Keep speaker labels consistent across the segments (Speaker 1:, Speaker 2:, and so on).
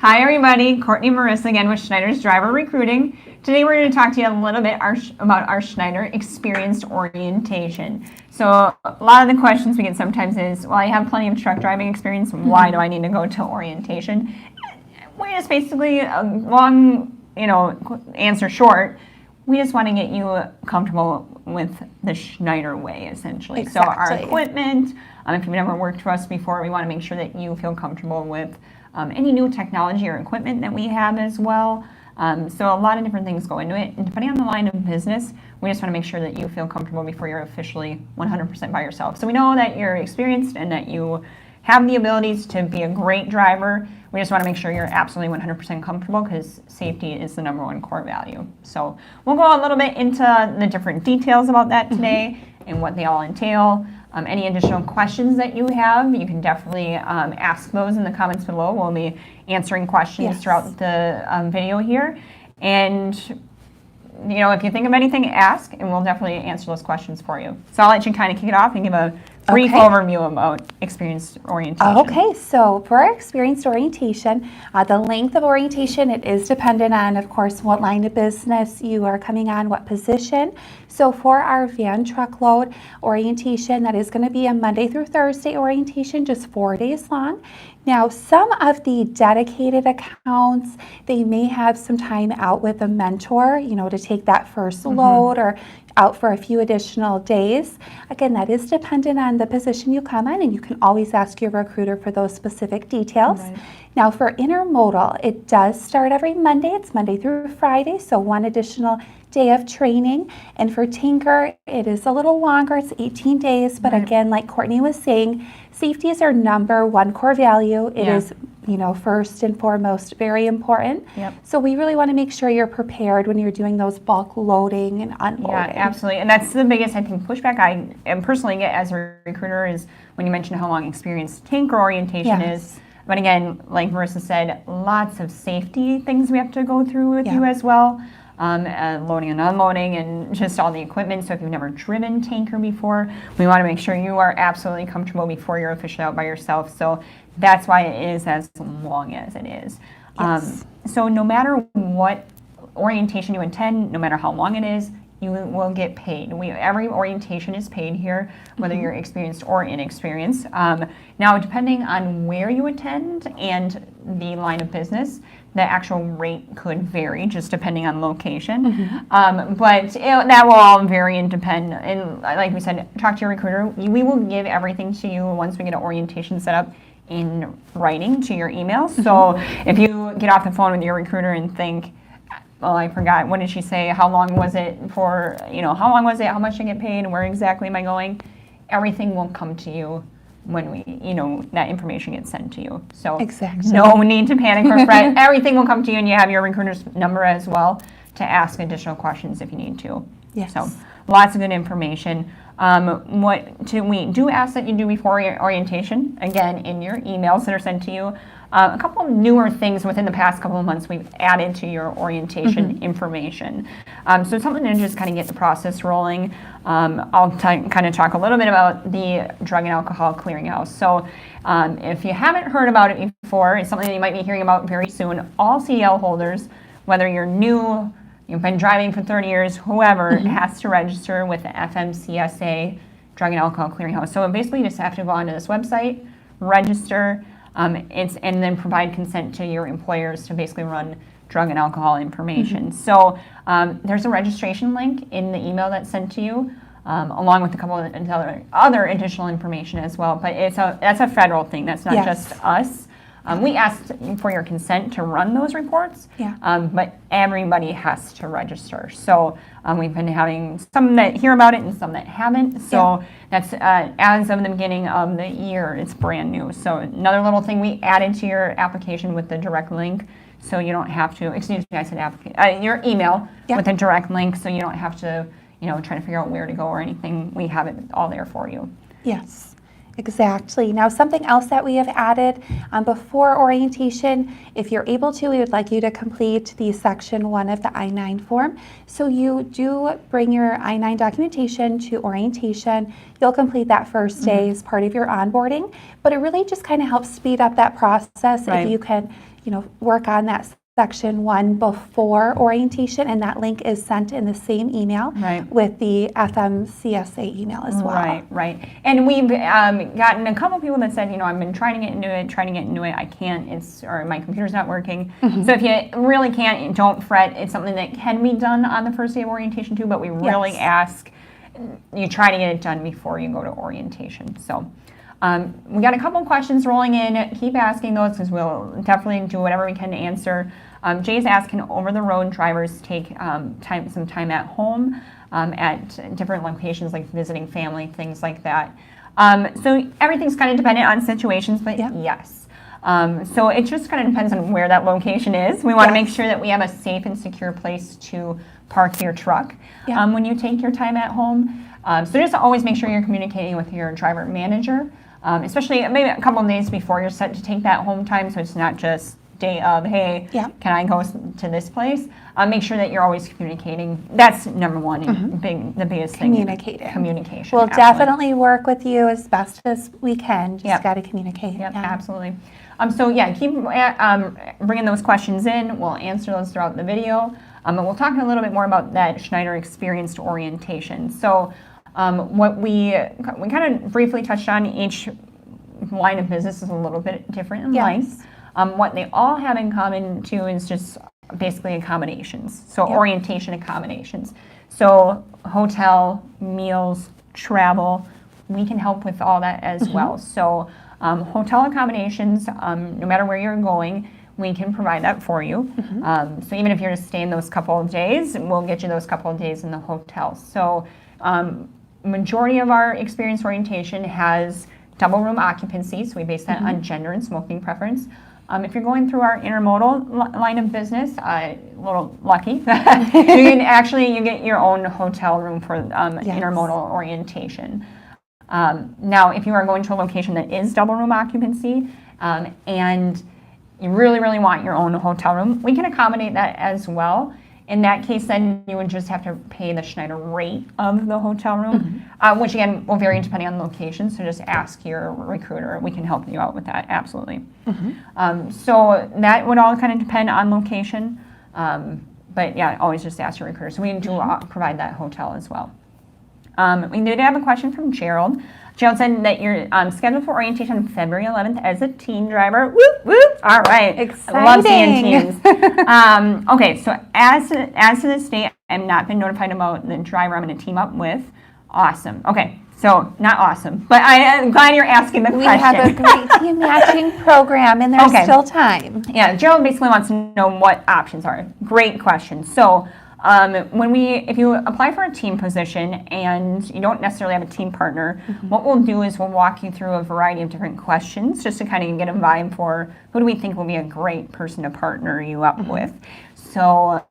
Speaker 1: Hi everybody, Courtney and Marissa again with Schneider's Driver Recruiting. Today we're going to talk to you a little bit about our Schneider Experienced Orientation. So a lot of the questions we get sometimes is, well, I have plenty of truck driving experience, why do I need to go to orientation? We just basically, long answer short, we just want to get you comfortable with the Schneider way, essentially.
Speaker 2: Exactly.
Speaker 1: So our equipment, if you've never worked for us before, we want to make sure that you feel comfortable with any new technology or equipment that we have as well. So a lot of different things go into it. And depending on the line of business, we just want to make sure that you feel comfortable before you're officially 100% by yourself. So we know that you're experienced and that you have the abilities to be a great driver. We just want to make sure you're absolutely 100% comfortable because safety is the #1 core value. So we'll go a little bit into the different details about that today and what they all entail. Any additional questions that you have, you can definitely ask those in the comments below. We'll be answering questions throughout the video here. And if you think of anything, ask, and we'll definitely answer those questions for you. So I'll let you kind of kick it off and give a brief overview about experienced orientation.
Speaker 2: Okay, so for our experienced orientation, the length of orientation, it is dependent on, of course, what line of business you are coming on, what position. So for our van truckload orientation, that is going to be a Monday through Thursday orientation, just 4 days long. Now, some of the dedicated accounts, they may have some time out with a mentor, to take that first load or out for a few additional days. Again, that is dependent on the position you come in, and you can always ask your recruiter for those specific details.
Speaker 1: Right.
Speaker 2: Now, for intermodal, it does start every Monday. It's Monday through Friday, so one additional day of training. And for tanker, it is a little longer. It's 18 days. But again, like Courtney was saying, safety is our #1 core value. It is, first and foremost, very important.
Speaker 1: Yep.
Speaker 2: So we really want to make sure you're prepared when you're doing those bulk loading and unloading.
Speaker 1: Yeah, absolutely. And that's the biggest, I think, pushback I personally get as a recruiter is when you mention how long experienced tanker orientation is. But again, like Marissa said, lots of safety things we have to go through with you as well. Loading and unloading and just all the equipment. So if you've never driven tanker before, we want to make sure you are absolutely comfortable before you're officially out by yourself. So that's why it is as long as it is.
Speaker 2: Yes.
Speaker 1: So no matter what orientation you attend, no matter how long it is, you will get paid. Every orientation is paid here, whether you're experienced or inexperienced. Now, depending on where you attend and the line of business, the actual rate could vary just depending on location. But that will all vary and depend. And like we said, talk to your recruiter. We will give everything to you once we get an orientation set up in writing to your email. So if you get off the phone with your recruiter and think, well, I forgot, what did she say? How long was it for, how long was it? How much I get paid? Where exactly am I going? Everything will come to you when that information gets sent to you. So
Speaker 2: exactly.
Speaker 1: No need to panic or fret. Everything will come to you, and you have your recruiter's number as well to ask additional questions if you need to.
Speaker 2: Yes.
Speaker 1: So lots of good information. We do ask that you do before your orientation, again, in your emails that are sent to you. A couple of newer things within the past couple of months we've added to your orientation information. So something to just kind of get the process rolling. I'll kind of talk a little bit about the Drug and Alcohol Clearinghouse. So if you haven't heard about it before, it's something that you might be hearing about very soon. All CDL holders, whether you're new, you've been driving for 30 years, whoever, has to register with the FMCSA Drug and Alcohol Clearinghouse. So basically you just have to go onto this website, register, and then provide consent to your employers to basically run drug and alcohol information. So there's a registration link in the email that's sent to you, along with a couple of other additional information as well. But that's a federal thing. That's not just us. We asked for your consent to run those reports, but everybody has to register. So we've been having some that hear about it and some that haven't. So that's as of the beginning of the year, it's brand new. So another little thing we added to your application with the direct link, so you don't have to, excuse me, I said your email with a direct link, so you don't have to, try to figure out where to go or anything. We have it all there for you.
Speaker 2: Yes. Exactly. Now, something else that we have added before orientation, if you're able to, we would like you to complete the Section 1 of the I-9 form. So you do bring your I-9 documentation to orientation. You'll complete that first day as part of your onboarding, but it really just kind of helps speed up that process if you can work on that section 1 before orientation, and that link is sent in the same email with the FMCSA email as well.
Speaker 1: Right. And we've gotten a couple people that said, I've been trying to get into it, I can't, or my computer's not working. So if you really can't, don't fret. It's something that can be done on the first day of orientation too, but we really ask you try to get it done before you go to orientation. So we got a couple questions rolling in. Keep asking those because we'll definitely do whatever we can to answer. Jay's asking, over-the-road drivers take some time at home at different locations, like visiting family, things like that. So everything's kind of dependent on situations, but yes. So it just kind of depends on where that location is. We want to make sure that we have a safe and secure place to park your truck when you take your time at home. So just always make sure you're communicating with your driver manager, especially maybe a couple of days before you're set to take that home time, so it's not just day of, hey, can I go to this place? Make sure that you're always communicating. That's number one, and the biggest thing. Communication.
Speaker 2: We'll definitely work with you as best as we can. Just got to communicate.
Speaker 1: Absolutely. So keep bringing those questions in. We'll answer those throughout the video. And we'll talk a little bit more about that Schneider experienced orientation. So what we kind of briefly touched on, each line of business is a little bit different in length. What they all have in common too is just basically accommodations. So orientation accommodations. So hotel, meals, travel, we can help with all that as well. So hotel accommodations, no matter where you're going, we can provide that for you. So even if you're just staying those couple of days, we'll get you those couple of days in the hotel. So majority of our experience orientation has double room occupancy, so we base that on gender and smoking preference. If you're going through our intermodal line of business, a little lucky, you get your own hotel room for intermodal orientation. Now, if you are going to a location that is double room occupancy and you really, really want your own hotel room, we can accommodate that as well. In that case, then you would just have to pay the Schneider rate of the hotel room, which again will vary depending on the location. So just ask your recruiter. We can help you out with that, absolutely. So that would all kind of depend on location. But always just ask your recruiter. So we do provide that hotel as well. We did have a question from Gerald. Gerald said that you're scheduled for orientation on February 11th as a teen driver. Whoop, whoop. All right.
Speaker 2: Exciting.
Speaker 1: I love seeing teens. Okay, so as to this date, I've not been notified about the driver I'm going to team up with. Awesome. Okay, so not awesome, but I'm glad you're asking the question.
Speaker 2: We have a great team matching program, and there's still time.
Speaker 1: Yeah, Gerald basically wants to know what options are. Great question. So if you apply for a team position and you don't necessarily have a team partner, what we'll do is we'll walk you through a variety of different questions just to kind of get a vibe for who do we think will be a great person to partner you up with. So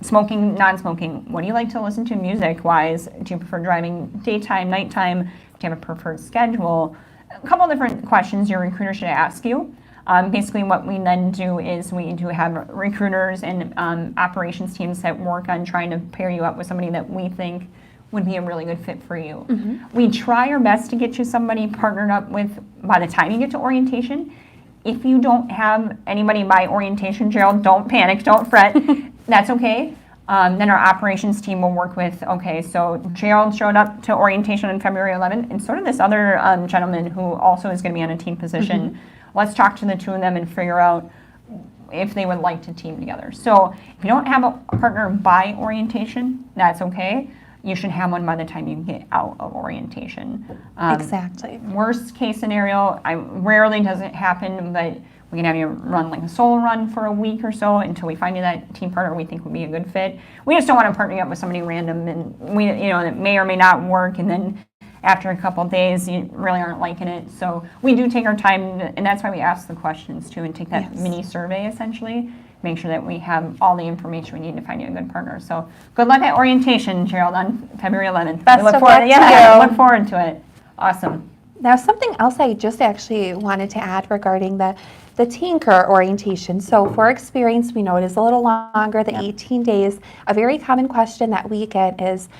Speaker 1: smoking, non-smoking, what do you like to listen to music-wise? Do you prefer driving daytime, nighttime? Do you have a preferred schedule? A couple of different questions your recruiter should ask you. Basically, what we then do is we do have recruiters and operations teams that work on trying to pair you up with somebody that we think would be a really good fit for you. We try our best to get you somebody partnered up with by the time you get to orientation. If you don't have anybody by orientation, Gerald, don't panic, don't fret. That's okay. Then our operations team will work with, so Gerald showed up to orientation on February 11th, and so did this other gentleman who also is going to be on a team position. Let's talk to the two of them and figure out if they would like to team together. So if you don't have a partner by orientation, that's okay. You should have one by the time you get out of orientation.
Speaker 2: Exactly.
Speaker 1: Worst case scenario, rarely does it happen, but we can have you run like a solo run for a week or so until we find you that team partner we think would be a good fit. We just don't want to partner you up with somebody random and that may or may not work, and then after a couple of days, you really aren't liking it. So we do take our time, and that's why we ask the questions too, and take that mini survey essentially. Make sure that we have all the information we need to find you a good partner. So good luck at orientation, Gerald, on February 11th.
Speaker 2: Best of luck to you.
Speaker 1: Look forward to it. Awesome.
Speaker 2: Now, something else I just actually wanted to add regarding the the Tinker orientation. So for experience, we know it is a little longer than 18 days. A very common question that we get is,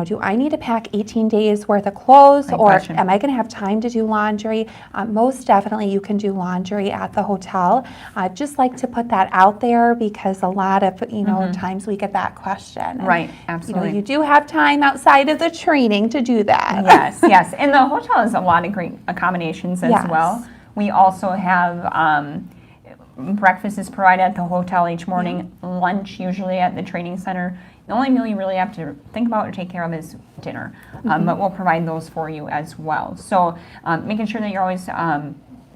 Speaker 2: do I need to pack 18 days worth of clothes,
Speaker 1: Great
Speaker 2: or
Speaker 1: question.
Speaker 2: am I going to have time to do laundry? Most definitely you can do laundry at the hotel. Just like to put that out there, because a lot of, times we get that question. And,
Speaker 1: Right, absolutely.
Speaker 2: you do have time outside of the training to do that.
Speaker 1: Yes, yes. And the hotel has a lot of great accommodations as
Speaker 2: Yes.
Speaker 1: well. We also have breakfast is provided at the hotel each morning, lunch usually at the training center. The only meal you really have to think about or take care of is dinner, but we'll provide those for you as well. So making sure that you're always,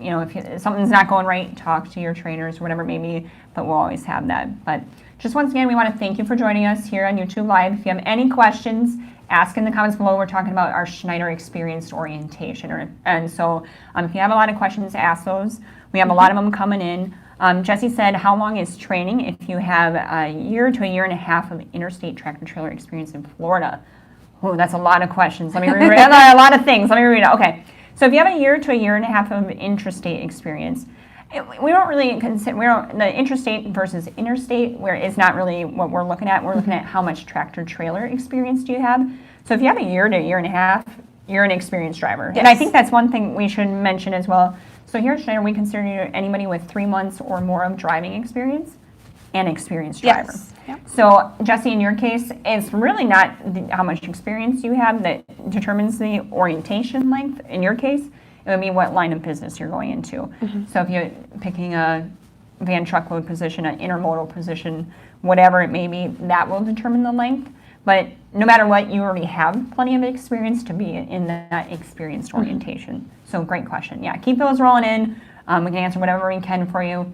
Speaker 1: if something's not going right, talk to your trainers or whatever it may be, but we'll always have that. But just once again, we want to thank you for joining us here on YouTube Live. If you have any questions, ask in the comments below. We're talking about our Schneider Experienced Orientation. And so if you have a lot of questions, ask those. We have a lot of them coming in. Jesse said, how long is training if you have a year to a year and a half of interstate tractor trailer experience in Florida? Oh, that's a lot of questions. Let me read a lot of things. Let me read it. Okay. So if you have a year to a year and a half of interstate experience, we don't really consider, the interstate versus interstate, where it's not really what we're looking at. We're looking at how much tractor trailer experience do you have. So if you have a year to a year and a half, you're an experienced driver.
Speaker 2: Yes.
Speaker 1: And I think that's one thing we should mention as well. So here at Schneider, we consider anybody with 3 months or more of driving experience an experienced driver.
Speaker 2: Yes. Yep.
Speaker 1: So Jesse, in your case, it's really not how much experience you have that determines the orientation length. In your case, it would be what line of business you're going into. So if you're picking a van truckload position, an intermodal position, whatever it may be, that will determine the length. But no matter what, you already have plenty of experience to be in that experienced orientation. So great question. Yeah, keep those rolling in. We can answer whatever we can for you.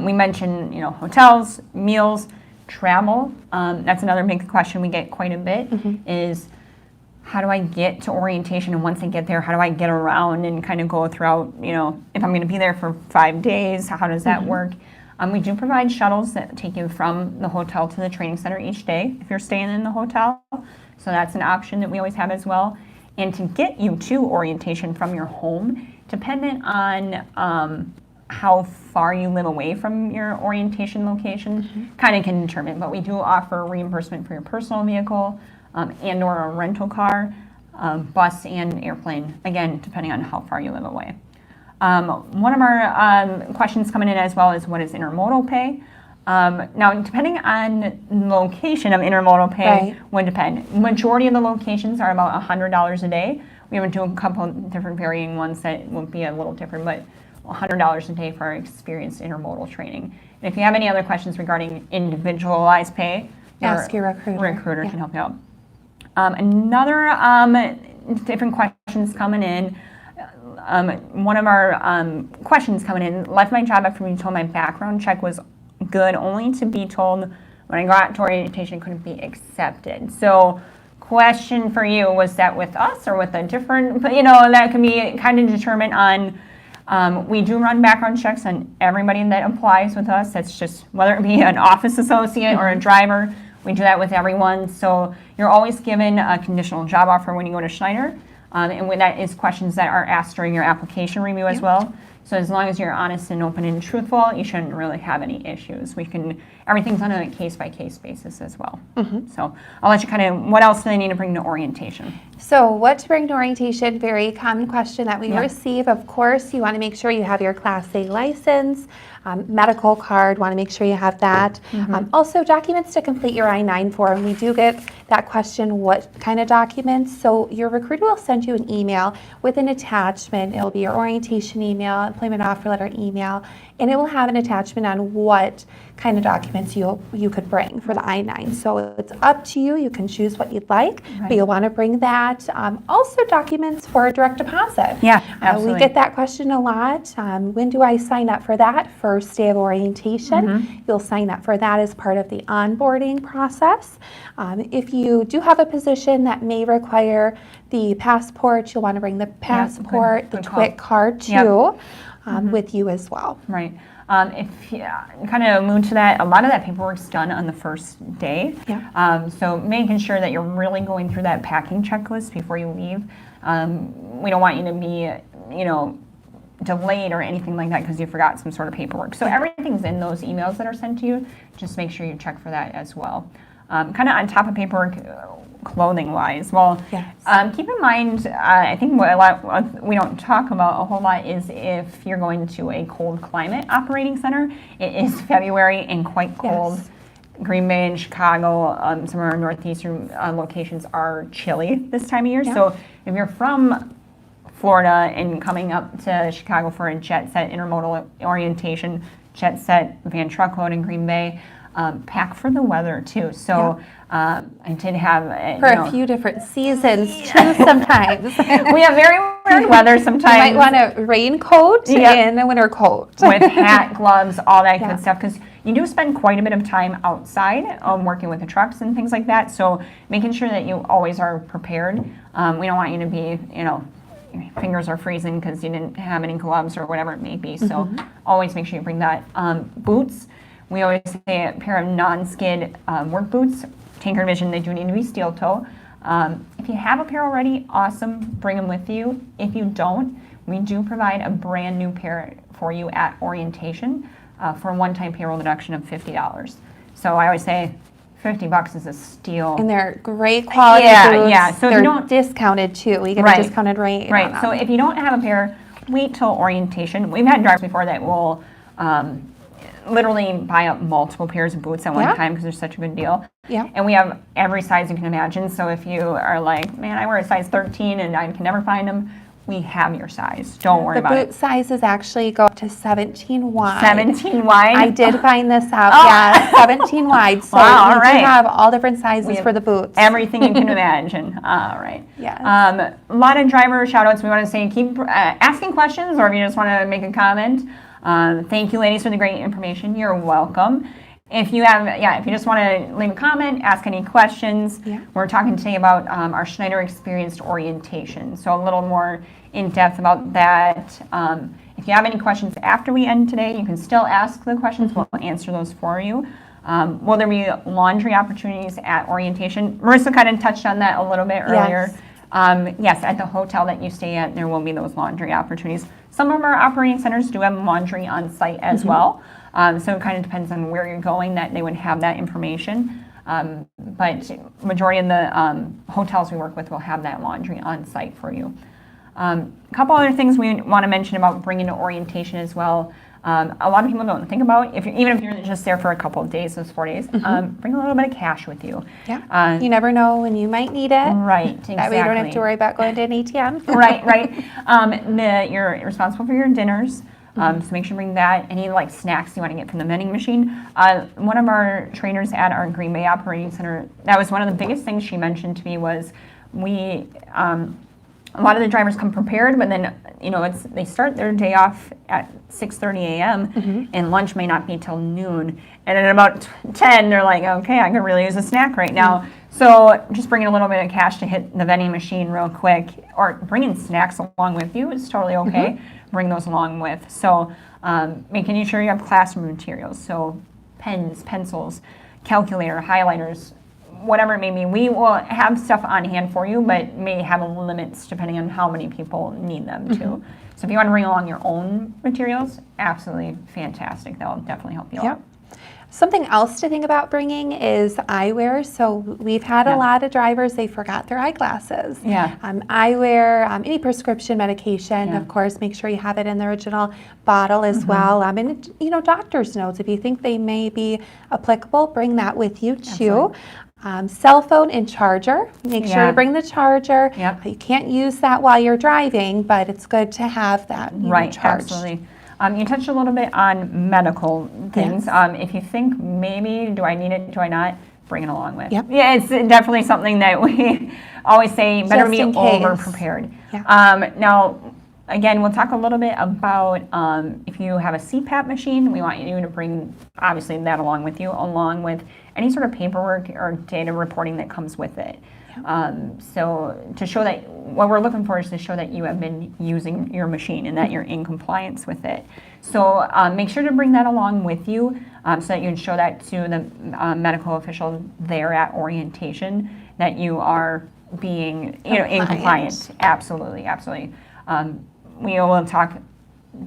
Speaker 1: We mentioned, hotels, meals, travel. That's another big question we get quite a bit is, how do I get to orientation? And once I get there, how do I get around and kind of go throughout, if I'm going to be there for 5 days, how does that work? We do provide shuttles that take you from the hotel to the training center each day if you're staying in the hotel. So that's an option that we always have as well. And to get you to orientation from your home, dependent on how far you live away from your orientation location, kind of can determine. But we do offer reimbursement for your personal vehicle and or a rental car, bus and airplane, again, depending on how far you live away. One of our questions coming in as well is, what is intermodal pay? Now, depending on location of intermodal pay would depend. Majority of the locations are about $100 a day. We have a couple different varying ones that will be a little different, but $100 a day for our experienced intermodal training. And if you have any other questions regarding individualized pay,
Speaker 2: Ask your recruiter.
Speaker 1: Recruiter can help you out. Another different questions coming in. One of our questions coming in, left my job after being told my background check was good, only to be told when I got to orientation it couldn't be accepted. So question for you, was that with us or with a different, but that can be kind of determined on, we do run background checks on everybody that applies with us. That's just, whether it be an office associate or a driver, we do that with everyone. So you're always given a conditional job offer when you go to Schneider. And when that is questions that are asked during your application review as well. So as long as you're honest and open and truthful, you shouldn't really have any issues. Everything's on a case-by-case basis as well. So I'll let you what else do they need to bring to orientation?
Speaker 2: So what to bring to orientation, very common question that we receive. Of course, you want to make sure you have your Class A license, medical card, want to make sure you have that. Also, documents to complete your I-9 form. We do get that question, what kind of documents? So your recruiter will send you an email with an attachment. It'll be your orientation email, employment offer letter email, and it will have an attachment on what kind of documents you could bring for the I-9. So it's up to you. You can choose what you'd like, but you'll want to bring that. Also, documents for a direct deposit.
Speaker 1: Yeah, absolutely.
Speaker 2: We get that question a lot. When do I sign up for that? First day of orientation. You'll sign up for that as part of the onboarding process. If you do have a position that may require the passport, you'll want to bring the passport, the TWIC card too, with you as well.
Speaker 1: Right. If you kind of allude to that, a lot of that paperwork's done on the first day. So making sure that you're really going through that packing checklist before you leave. We don't want you to be, delayed or anything like that because you forgot some sort of paperwork. So everything's in those emails that are sent to you. Just make sure you check for that as well. Kind of on top of paperwork, clothing-wise, well,
Speaker 2: Yes.
Speaker 1: keep in mind, I think what we don't talk about a whole lot is if you're going to a cold climate operating center. It is February and quite cold.
Speaker 2: Yes.
Speaker 1: Green Bay and Chicago, some of our northeastern locations are chilly this time of year.
Speaker 2: Yeah.
Speaker 1: So if you're from Florida and coming up to Chicago for a jet set intermodal orientation, jet set van truckload in Green Bay, pack for the weather too. So I did have
Speaker 2: For a few different seasons too sometimes.
Speaker 1: we have very weird weather sometimes.
Speaker 2: You might want a raincoat and a winter coat.
Speaker 1: With hat, gloves, all that
Speaker 2: Yeah.
Speaker 1: good stuff, because you do spend quite a bit of time outside working with the trucks and things like that. So making sure that you always are prepared. We don't want you to be, your fingers are freezing because you didn't have any gloves or whatever it may be. So always make sure you bring that. Boots, we always say a pair of non-skid work boots. Tanker Vision, they do need to be steel toe. If you have a pair already, awesome, bring them with you. If you don't, we do provide a brand new pair for you at orientation for a one-time payroll deduction of $50. So I always say $50 is a steal.
Speaker 2: And they're great quality boots.
Speaker 1: Yeah. So if
Speaker 2: they're
Speaker 1: you don't
Speaker 2: discounted too. We get
Speaker 1: Right.
Speaker 2: a discounted rate.
Speaker 1: Right. So if you don't have a pair, wait till orientation. We've had drivers before that will literally buy up multiple pairs of boots at one time because they're such a good deal.
Speaker 2: Yeah.
Speaker 1: And we have every size you can imagine. So if you are like, man, I wear a size 13 and I can never find them, we have your size. Don't worry about
Speaker 2: The
Speaker 1: it.
Speaker 2: boot sizes actually go up to 17 wide.
Speaker 1: 17 wide?
Speaker 2: I did find this out.
Speaker 1: Oh.
Speaker 2: Yeah, 17 wide. So
Speaker 1: Wow, all
Speaker 2: you
Speaker 1: right.
Speaker 2: do have all different sizes for the boots.
Speaker 1: Everything you can imagine. All right.
Speaker 2: Yes.
Speaker 1: A lot of driver shout outs. We want to say keep asking questions, or if you just want to make a comment. Thank you, ladies, for the great information. You're welcome. If you have, if you just want to leave a comment, ask any questions. We're talking today about our Schneider Experienced Orientation. So a little more in depth about that. If you have any questions after we end today, you can still ask the questions. We'll answer those for you. Will there be laundry opportunities at orientation? Marissa kind of touched on that a little bit earlier. Yes, at the hotel that you stay at, there will be those laundry opportunities. Some of our operating centers do have laundry on site as well. So it kind of depends on where you're going that they would have that information. But majority of the hotels we work with will have that laundry on site for you. A couple other things we want to mention about bringing to orientation as well. A lot of people don't think about, even if you're just there for a couple of days, those 4 days, bring a little bit of cash with you.
Speaker 2: Yeah. You never know when you might need it.
Speaker 1: Right, exactly.
Speaker 2: That way you don't have to worry about going to an ATM.
Speaker 1: Right. You're responsible for your dinners. So make sure you bring that. Any snacks you want to get from the vending machine. One of our trainers at our Green Bay Operating Center, that was one of the biggest things she mentioned to me was a lot of the drivers come prepared, but then they start their day off at 6:30 a.m. and lunch may not be till noon. And at about 10, they're like, okay, I could really use a snack right now. So just bringing a little bit of cash to hit the vending machine real quick, or bringing snacks along with you is totally okay. Bring those along with. So making sure you have classroom materials, so pens, pencils, calculator, highlighters, whatever it may be. We will have stuff on hand for you, but may have limits depending on how many people need them too. So if you want to bring along your own materials, absolutely fantastic. That will definitely help you out.
Speaker 2: Something else to think about bringing is eyewear. So we've had a lot of drivers, they forgot their eyeglasses. Eyewear, any prescription medication, of course, make sure you have it in the original bottle as well. And, doctor's notes, if you think they may be applicable, bring that with you too. Cell phone and charger. Make sure to bring the charger. You can't use that while you're driving, but it's good to have that charged.
Speaker 1: Absolutely. You touched a little bit on medical things. If you think maybe, do I need it, do I not, bring it along with. Yeah, it's definitely something that we always say, better be over prepared. Now, again, we'll talk a little bit about if you have a CPAP machine, we want you to bring, obviously, that along with you, along with any sort of paperwork or data reporting that comes with it. So to show that, what we're looking for is to show that you have been using your machine and that you're in compliance with it. So make sure to bring that along with you so that you can show that to the medical official there at orientation, that you are being in compliance. Absolutely. We will talk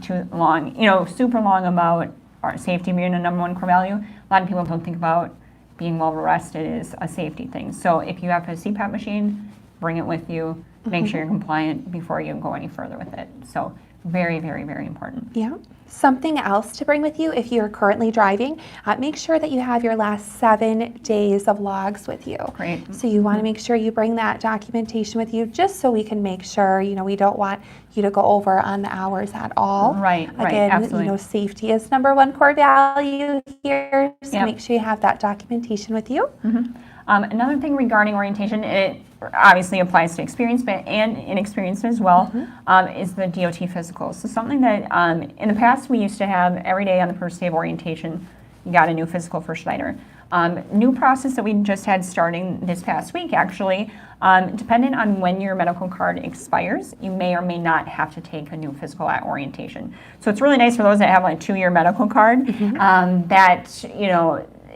Speaker 1: too long, super long about our safety being a number one core value. A lot of people don't think about being well rested is a safety thing. So if you have a CPAP machine, bring it with you. Make sure you're compliant before you go any further with it. So very, very, very important.
Speaker 2: Yeah. Something else to bring with you if you're currently driving, make sure that you have your last 7 days of logs with you.
Speaker 1: Great.
Speaker 2: So you want to make sure you bring that documentation with you just so we can make sure, we don't want you to go over on the hours at all.
Speaker 1: Right,
Speaker 2: Again,
Speaker 1: absolutely.
Speaker 2: Safety is number one core value here, so
Speaker 1: Yep.
Speaker 2: make sure you have that documentation with you.
Speaker 1: Another thing regarding orientation, it obviously applies to experienced and inexperienced as well, is the DOT physical. So something that in the past we used to have every day on the first day of orientation, you got a new physical for Schneider. New process that we just had starting this past week actually, depending on when your medical card expires, you may or may not have to take a new physical at orientation. So it's really nice for those that have a 2-year medical card that,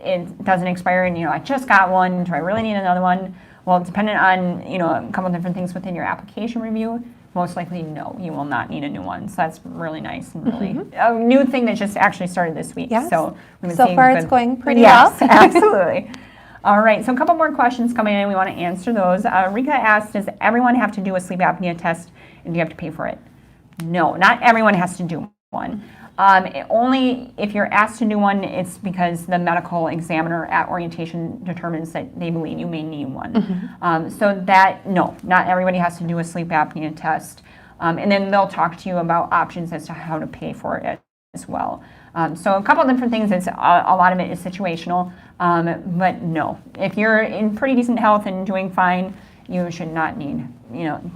Speaker 1: it doesn't expire and, I just got one, do I really need another one? Well, depending on, a couple different things within your application review, most likely, no, you will not need a new one. So that's really nice and really a new thing that just actually started this week.
Speaker 2: Yes.
Speaker 1: So
Speaker 2: far it's going pretty
Speaker 1: yes,
Speaker 2: well.
Speaker 1: Absolutely. All right, so a couple more questions coming in. We want to answer those. Rika asked, does everyone have to do a sleep apnea test and do you have to pay for it? No, not everyone has to do one. Only if you're asked to do one, it's because the medical examiner at orientation determines that they believe you may need one. No, not everybody has to do a sleep apnea test. And then they'll talk to you about options as to how to pay for it as well. So a couple of different things. It's a lot of it is situational, but no, if you're in pretty decent health and doing fine, you should not need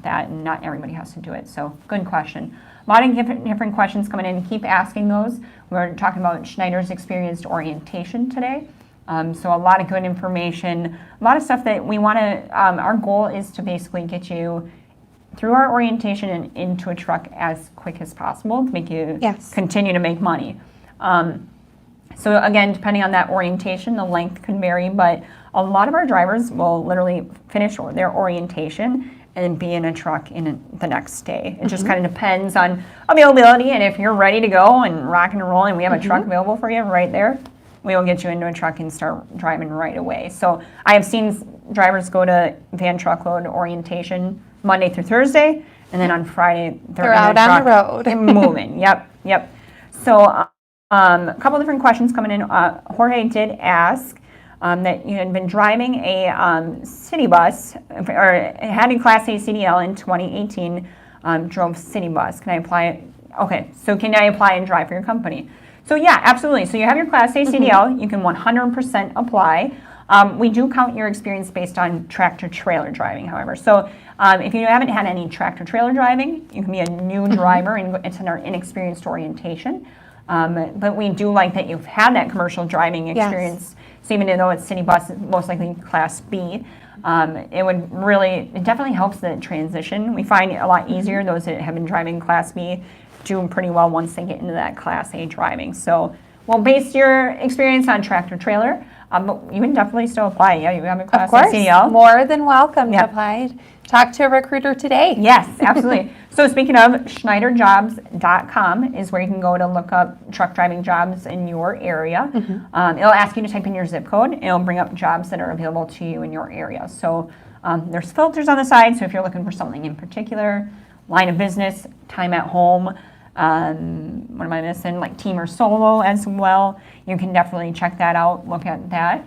Speaker 1: that, and not everybody has to do it. So good question. A lot of different questions coming in. Keep asking those. We're talking about Schneider's experienced orientation today. So a lot of good information, a lot of stuff that we want to, our goal is to basically get you through our orientation and into a truck as quick as possible to make you continue to make money. So again, depending on that orientation, the length can vary, but a lot of our drivers will literally finish their orientation and be in a truck in the next day. It just kind of depends on availability, and if you're ready to go and rock and roll and we have a truck available for you right there, we will get you into a truck and start driving right away. So I have seen drivers go to van truckload orientation Monday through Thursday, and then on Friday they're
Speaker 2: out on the road
Speaker 1: and moving. Yep. So a couple different questions coming in. Jorge did ask that you had been driving a city bus, or had a Class A CDL in 2018, drove city bus. Can I apply? Okay, so can I apply and drive for your company? So yeah, absolutely. So you have your Class A CDL, you can 100% apply. We do count your experience based on tractor trailer driving, however. So if you haven't had any tractor trailer driving, you can be a new driver, and it's in our inexperienced orientation. But we do like that you've had that commercial driving experience. So even though it's city bus, most likely Class B, it definitely helps the transition. We find it a lot easier. Those that have been driving Class B do pretty well once they get into that Class A driving. So we'll base your experience on tractor trailer, but you can definitely still apply. Yeah, you have a Class A CDL.
Speaker 2: More than welcome to apply. Talk to a recruiter today.
Speaker 1: Yes, absolutely. So speaking of, SchneiderJobs.com is where you can go to look up truck driving jobs in your area. It'll ask you to type in your zip code, and it'll bring up jobs that are available to you in your area. So there's filters on the side, so if you're looking for something in particular, line of business, time at home, what am I missing, like team or solo as well, you can definitely check that out, look at that.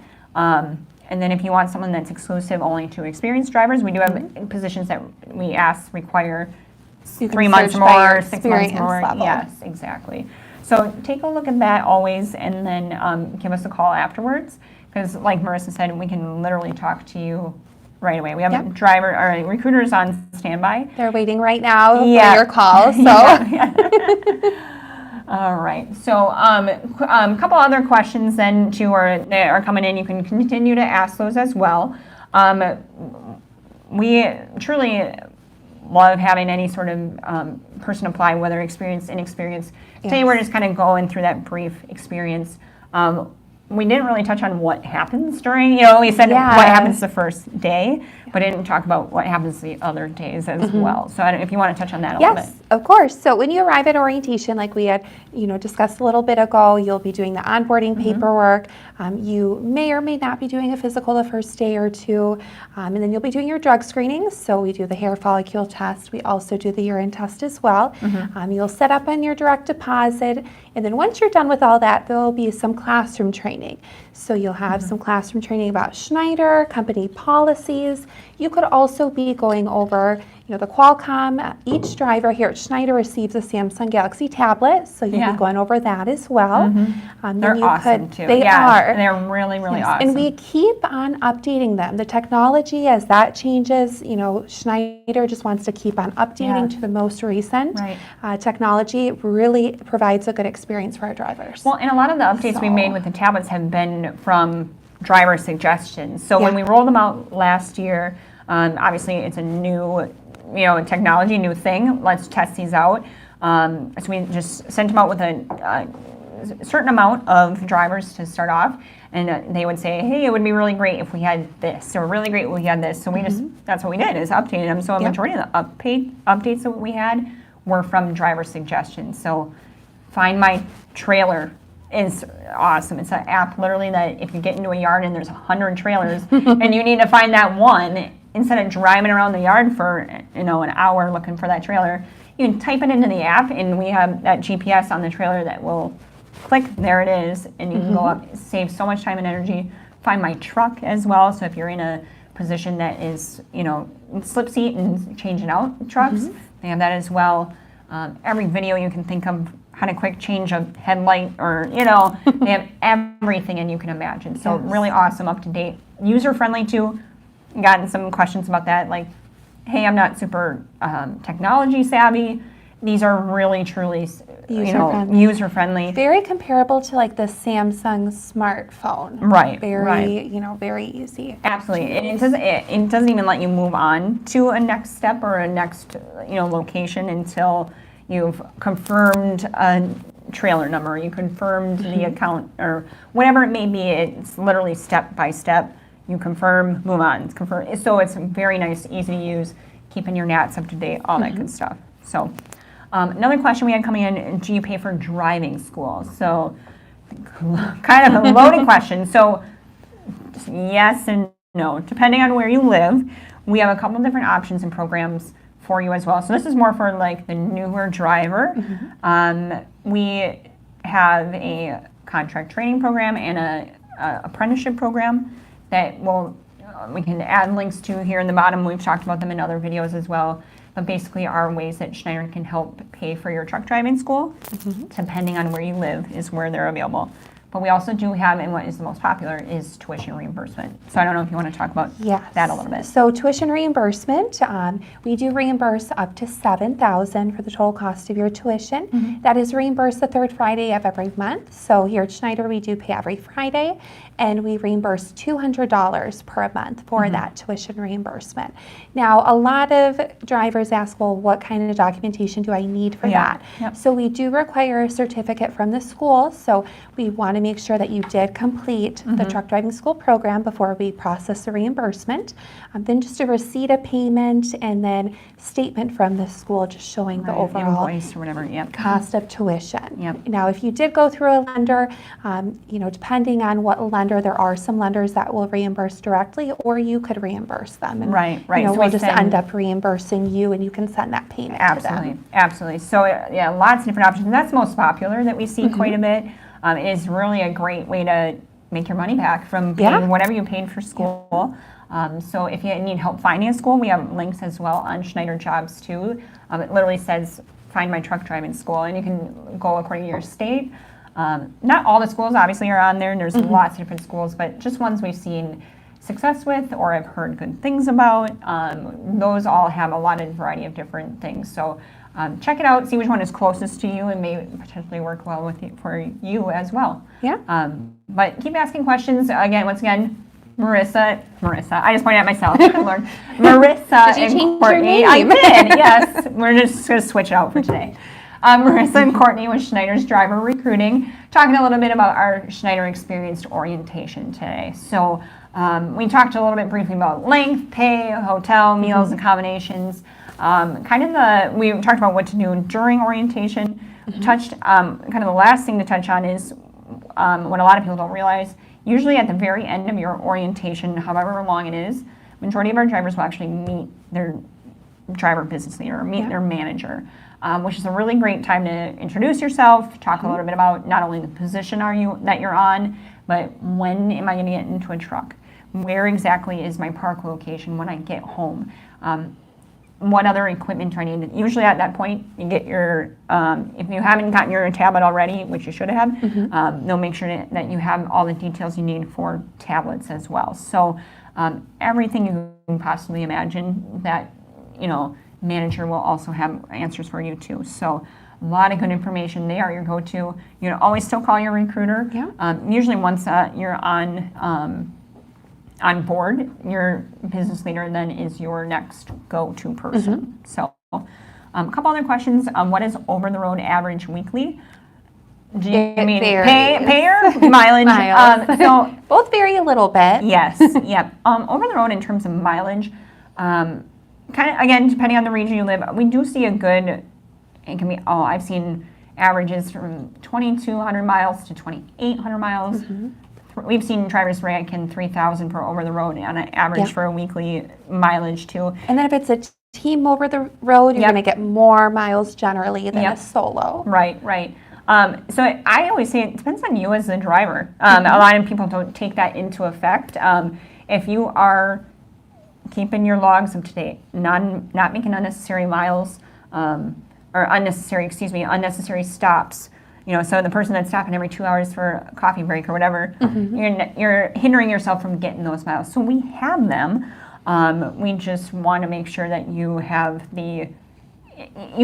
Speaker 1: And then if you want someone that's exclusive only to experienced drivers, we do have positions that we require 3 months more, 6 months more.
Speaker 2: Level.
Speaker 1: Yes, exactly. So take a look at that always, and then give us a call afterwards, because like Marissa said, we can literally talk to you right away. We have recruiters on standby.
Speaker 2: They're waiting right now for your call. So.
Speaker 1: All right. So a couple other questions then that are coming in. You can continue to ask those as well. We truly love having any sort of person apply, whether experienced, inexperienced. Today we're just kind of going through that brief experience. We didn't really touch on what happens during, we said what happens the first day, but didn't talk about what happens the other days as well. So I don't, if you want to touch on that a little bit.
Speaker 2: Yes, of course. So when you arrive at orientation, like we had, discussed a little bit ago, you'll be doing the onboarding paperwork. You may or may not be doing a physical the first day or two, and then you'll be doing your drug screenings. So we do the hair follicle test. We also do the urine test as well. You'll set up on your direct deposit, and then once you're done with all that, there will be some classroom training. So you'll have some classroom training about Schneider, company policies. You could also be going over, the Qualcomm. Each driver here at Schneider receives a Samsung Galaxy tablet, so you'll be going over that as well.
Speaker 1: They're awesome too.
Speaker 2: They are.
Speaker 1: They're really, really awesome.
Speaker 2: And we keep on updating them. The technology, as that changes, Schneider just wants to keep on updating to the most recent technology. It really provides a good experience for our drivers.
Speaker 1: Well, and a lot of the updates we made with the tablets have been from driver suggestions. So when we rolled them out last year, obviously it's a new, technology, new thing. Let's test these out. So we just sent them out with a certain amount of drivers to start off, and they would say, hey, it would be really great if we had this, or really great if we had this. So we that's what we did, is updated them. So a majority of the updates that we had were from driver suggestions. So Find My Trailer is awesome. It's an app literally that if you get into a yard and there's 100 trailers and you need to find that one, instead of driving around the yard for an hour looking for that trailer, you can type it into the app, and we have that GPS on the trailer that will click, there it is, and you can go up. It saves so much time and energy. Find My Truck as well. So if you're in a position that is, slip seat and changing out trucks, they have that as well. Every video you can think of, how to quick change a headlight, or they have everything and you can imagine. So really awesome, up to date, user friendly too. Gotten some questions about that, like, hey, I'm not super technology savvy. These are really truly user friendly.
Speaker 2: Very comparable to like the Samsung smartphone.
Speaker 1: Right.
Speaker 2: Very very easy.
Speaker 1: Absolutely. And it doesn't even let you move on to a next step or a next location until you've confirmed a trailer number, you confirmed the account, or whatever it may be. It's literally step by step. You confirm, move on, confirm. So it's very nice, easy to use, keeping your NATs up to date, all that good stuff. So another question we had coming in, do you pay for driving school? So kind of a loaded question. So yes and no, depending on where you live. We have a couple different options and programs for you as well. So this is more for like the newer driver. We have a contract training program and a apprenticeship program that we can add links to here in the bottom. We've talked about them in other videos as well. But basically are ways that Schneider can help pay for your truck driving school, depending on where you live is where they're available. But we also do have, and what is the most popular, is tuition reimbursement. So I don't know if you want to talk about that a little bit.
Speaker 2: So tuition reimbursement, we do reimburse up to $7,000 for the total cost of your tuition. That is reimbursed the third Friday of every month. So here at Schneider, we do pay every Friday, and we reimburse $200 per month for that tuition reimbursement. Now, a lot of drivers ask, well, what kind of documentation do I need for that? So we do require a certificate from the school. So we want to make sure that you did complete the truck driving school program before we process the reimbursement. Then just a receipt of payment, and then statement from the school just showing the overall
Speaker 1: invoice or whatever,
Speaker 2: cost of tuition. Now, if you did go through a lender, depending on what lender, there are some lenders that will reimburse directly, or you could reimburse them. And,
Speaker 1: So
Speaker 2: we'll just end up reimbursing you, and you can send that payment to them.
Speaker 1: Absolutely. So lots of different options. That's most popular that we see quite a bit. It is really a great way to make your money back from paying whatever you paid for school. So if you need help finding a school, we have links as well on Schneider Jobs too. It literally says, find my truck driving school, and you can go according to your state. Not all the schools obviously are on there, and there's lots of different schools, but just ones we've seen success with or have heard good things about. Those all have a lot of variety of different things. So check it out, see which one is closest to you and may potentially work well with you, for you as well. But keep asking questions. Once again, Marissa, I just pointed at myself. Lord. Marissa
Speaker 2: Did you
Speaker 1: and
Speaker 2: change
Speaker 1: Courtney.
Speaker 2: your name?
Speaker 1: I did, yes. We're just going to switch it out for today. Marissa and Courtney with Schneider's Driver Recruiting, talking a little bit about our Schneider Experienced Orientation today. So we talked a little bit briefly about length, pay, hotel, meals, accommodations. We talked about what to do during orientation. Touched kind of the last thing to touch on is what a lot of people don't realize. Usually at the very end of your orientation, however long it is, majority of our drivers will actually meet their driver business leader or meet their manager, which is a really great time to introduce yourself, talk a little bit about not only the position that you're on, but when am I going to get into a truck? Where exactly is my park location when I get home? What other equipment do I need? Usually at that point, you get your, if you haven't gotten your tablet already, which you should have, they'll make sure that you have all the details you need for tablets as well. So everything you can possibly imagine that, manager will also have answers for you too. So a lot of good information. They are your go-to. You can always still call your recruiter.
Speaker 2: Yeah.
Speaker 1: Usually once you're on board, your business leader then is your next go-to person. So a couple other questions. What is over-the-road average weekly? Do you mean pay or mileage?
Speaker 2: Miles.
Speaker 1: So
Speaker 2: both vary a little bit.
Speaker 1: yes, yep. Over the road in terms of mileage, kind of again depending on the region you live, we do see a good. It can be. I've seen averages from 2,200 miles to 2,800 miles. We've seen drivers rank in 3,000 for over the road on an average for a weekly mileage too.
Speaker 2: And then if it's a team over the road, you're going to get more miles generally than a solo.
Speaker 1: Right. So I always say it depends on you as the driver. A lot of people don't take that into effect. If you are keeping your logs up to date, not making unnecessary miles, or unnecessary stops. So the person that's stopping every 2 hours for a coffee break or whatever, you're hindering yourself from getting those miles. So we have them. We just want to make sure that you have the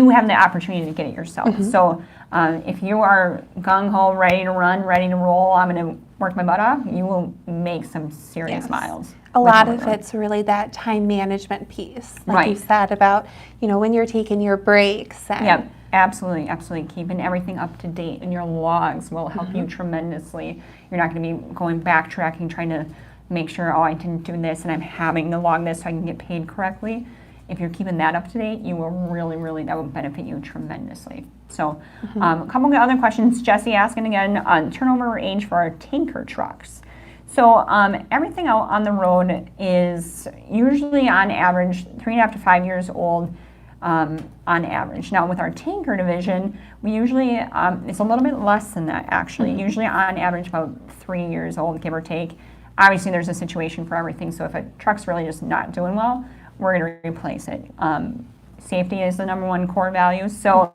Speaker 1: opportunity to get it yourself. So if you are gung-ho, ready to run, ready to roll, I'm going to work my butt off, you will make some serious miles.
Speaker 2: A lot of it's really that time management piece, like you said, about, when you're taking your breaks.
Speaker 1: Yep, absolutely. Keeping everything up to date, and your logs will help you tremendously. You're not going to be going backtracking, trying to make sure, I didn't do this, and I'm having to log this so I can get paid correctly. If you're keeping that up to date, you will really, that will benefit you tremendously. So a couple of other questions. Jesse asking again on turnover age for our tanker trucks. So everything out on the road is usually on average 3.5 to 5 years old on average. Now with our tanker division, we usually, it's a little bit less than that actually. Usually on average about 3 years old, give or take. Obviously there's a situation for everything, so if a truck's really just not doing well, we're going to replace it. Safety is the number one core value. So,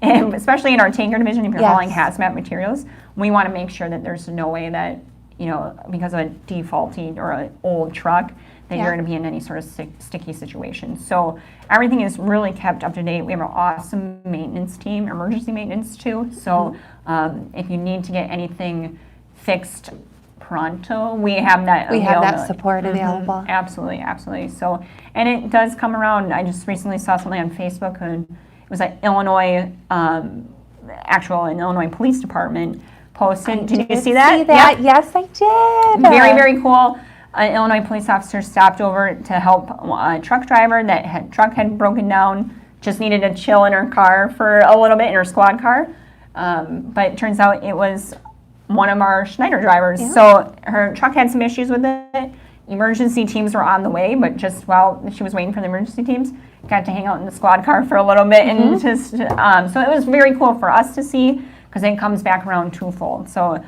Speaker 1: and especially in our tanker division, if you're hauling hazmat materials, we want to make sure that there's no way that, because of a defaulty or an old truck, that you're going to be in any sort of sticky situation. So everything is really kept up to date. We have an awesome maintenance team, emergency maintenance too. So if you need to get anything fixed pronto, we have that available.
Speaker 2: We have that support available.
Speaker 1: Absolutely. So, and it does come around. I just recently saw something on Facebook, and it was an Illinois Police Department posted. Did you see that?
Speaker 2: Yep. Yes, I did.
Speaker 1: Very cool. An Illinois police officer stopped over to help a truck driver truck had broken down, just needed to chill in her car for a little bit in her squad car. But it turns out it was one of our Schneider drivers. So her truck had some issues with it. Emergency teams were on the way, but just while she was waiting for the emergency teams, got to hang out in the squad car for a little bit. And just so it was very cool for us to see, because it comes back around twofold. So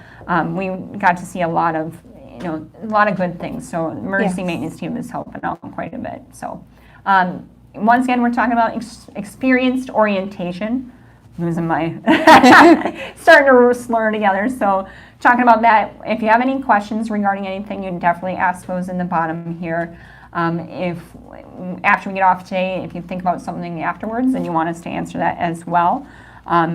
Speaker 1: we got to see a lot of good things. So emergency maintenance team is helping out quite a bit. So once again, we're talking about experienced orientation. Losing my starting to slur together. So talking about that, if you have any questions regarding anything, you can definitely ask those in the bottom here. If after we get off today, if you think about something afterwards and you want us to answer that as well,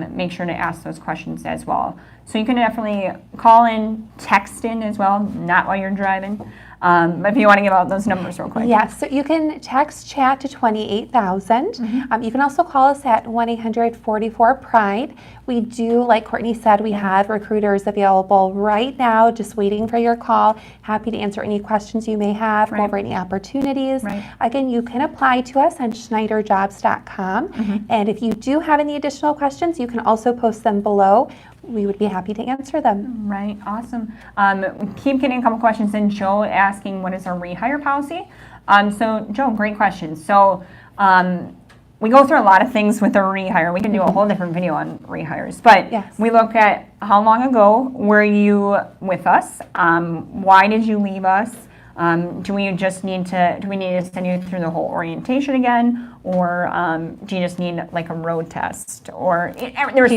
Speaker 1: make sure to ask those questions as well. So you can definitely call in, text in as well, not while you're driving. But if you want to give out those numbers real quick.
Speaker 2: Yes, so you can text chat to 28,000. You can also call us at 1-800-44-PRIDE. We do, like Courtney said, we have recruiters available right now, just waiting for your call. Happy to answer any questions you may have, go over any opportunities. Again, you can apply to us on schneiderjobs.com. And if you do have any additional questions, you can also post them below. We would be happy to answer them.
Speaker 1: Right, awesome. Keep getting a couple questions in. Joe asking, what is our rehire policy? So Joe, great question. So we go through a lot of things with a rehire. We can do a whole different video on rehires, but we look at how long ago were you with us? Why did you leave us? Do we need to send you through the whole orientation again? Or do you just need like a road test? Or there's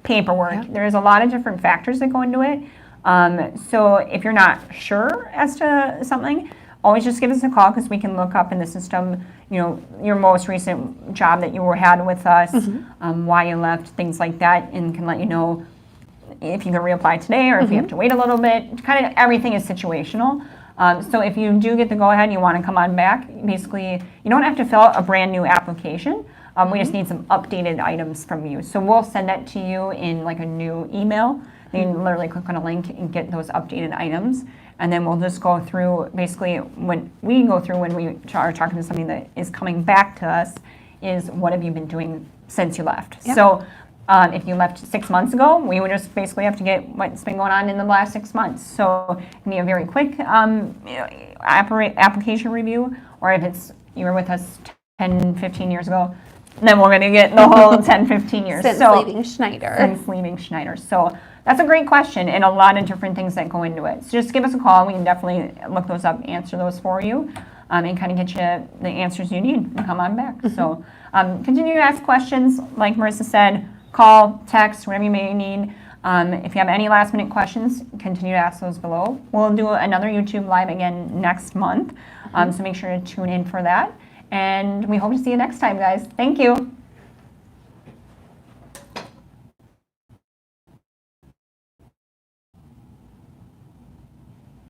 Speaker 1: paperwork. Yeah. There's a lot of different factors that go into it. So if you're not sure as to something, always just give us a call because we can look up in the system, your most recent job that you had with us, why you left, things like that, and can let you know if you can reapply today or if you have to wait a little bit. Kind of everything is situational. So if you do get the go-ahead and you want to come on back, basically, you don't have to fill out a brand new application. We just need some updated items from you. So we'll send that to you in like a new email. You can literally click on a link and get those updated items. And then we'll just go through, basically, when we are talking to somebody that is coming back to us, is what have you been doing since you left? Yep. So if you left 6 months ago, we would just basically have to get what's been going on in the last 6 months. So it can be a very quick application review, or if you were with us 10, 15 years ago, then we're going to get the whole 10, 15 years.
Speaker 2: Since leaving Schneider.
Speaker 1: Since leaving Schneider. So that's a great question and a lot of different things that go into it. So just give us a call. We can definitely look those up, answer those for you, and kind of get you the answers you need and come on back. So continue to ask questions. Like Marissa said, call, text, whatever you may need. If you have any last minute questions, continue to ask those below. We'll do another YouTube Live again next month. So make sure to tune in for that. And we hope to see you next time, guys. Thank you.